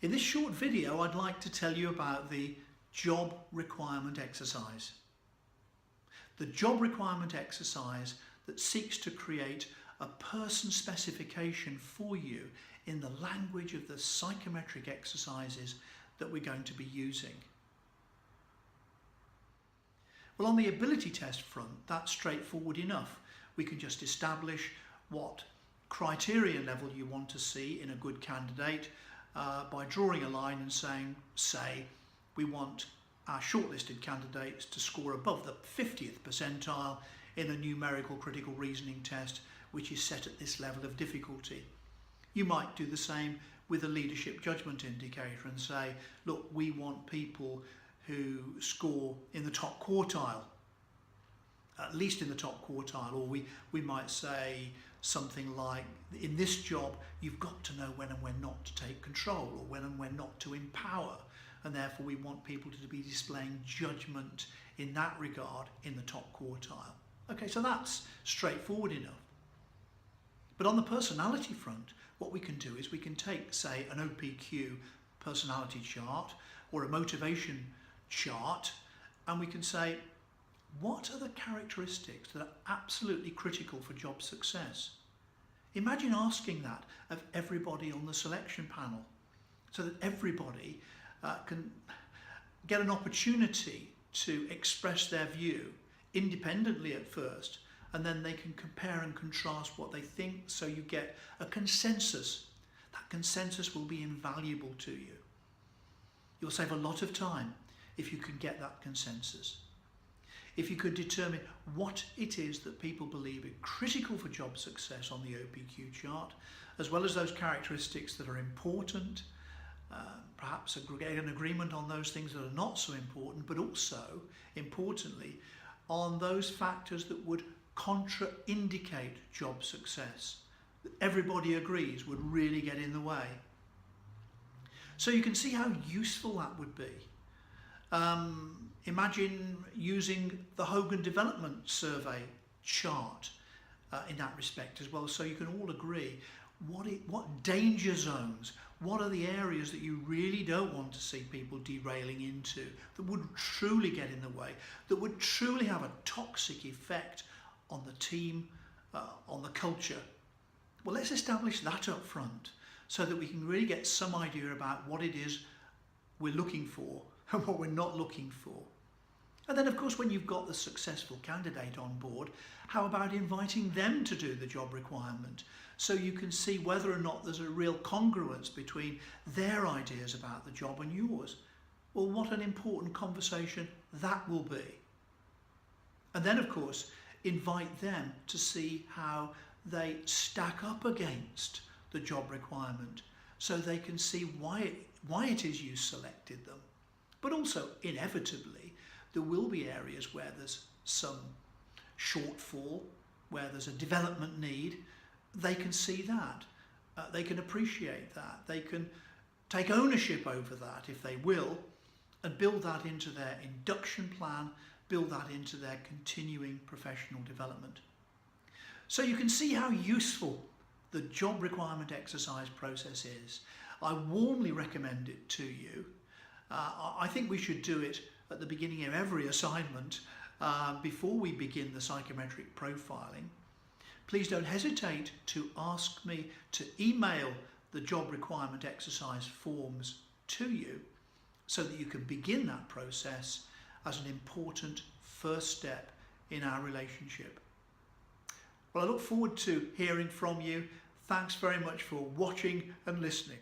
In this short video, I'd like to tell you about the job requirement exercise. The job requirement exercise that seeks to create a person specification for you in the language of the psychometric exercises that we're going to be using. Well, on the ability test front, that's straightforward enough. We can just establish what criteria level you want to see in a good candidate by drawing a line and saying, say, we want our shortlisted candidates to score above the 50th percentile in a numerical critical reasoning test, which is set at this level of difficulty. You might do the same with a leadership judgment indicator and say, look, we want people who score in the top quartile, at least in the top quartile, or we might say something like, in this job, you've got to know when and when not to take control, or when and when not to empower, and therefore we want people to be displaying judgment in that regard in the top quartile. Okay, so that's straightforward enough. But on the personality front, what we can do is we can take, say, an OPQ personality chart or a motivation chart, and we can say, what are the characteristics that are absolutely critical for job success? Imagine asking that of everybody on the selection panel, so that everybody can get an opportunity to express their view independently at first, and then they can compare and contrast what they think, so you get a consensus. That consensus will be invaluable to you. You'll save a lot of time if you can get that consensus. If you could determine what it is that people believe are critical for job success on the OPQ chart, as well as those characteristics that are important, perhaps an agreement on those things that are not so important, but also, importantly, on those factors that would contraindicate job success, that everybody agrees would really get in the way. So you can see how useful that would be. Imagine using the Hogan Development Survey chart in that respect as well, so you can all agree what danger zones, what are the areas that you really don't want to see people derailing into, that would truly get in the way, that would truly have a toxic effect on the team, on the culture. Well, let's establish that up front so that we can really get some idea about what it is we're looking for and what we're not looking for. And then, of course, when you've got the successful candidate on board, how about inviting them to do the job requirement so you can see whether or not there's a real congruence between their ideas about the job and yours? Well, what an important conversation that will be. And then, of course, invite them to see how they stack up against the job requirement so they can see why it is you selected them. But also, inevitably, there will be areas where there's some shortfall, where there's a development need. They can see that. They can appreciate that. They can take ownership over that, if they will, and build that into their induction plan, build that into their continuing professional development. So you can see how useful the job requirement exercise process is. I warmly recommend it to you. I think we should do it at the beginning of every assignment before we begin the psychometric profiling. Please don't hesitate to ask me to email the job requirement exercise forms to you so that you can begin that process as an important first step in our relationship. Well, I look forward to hearing from you. Thanks very much for watching and listening.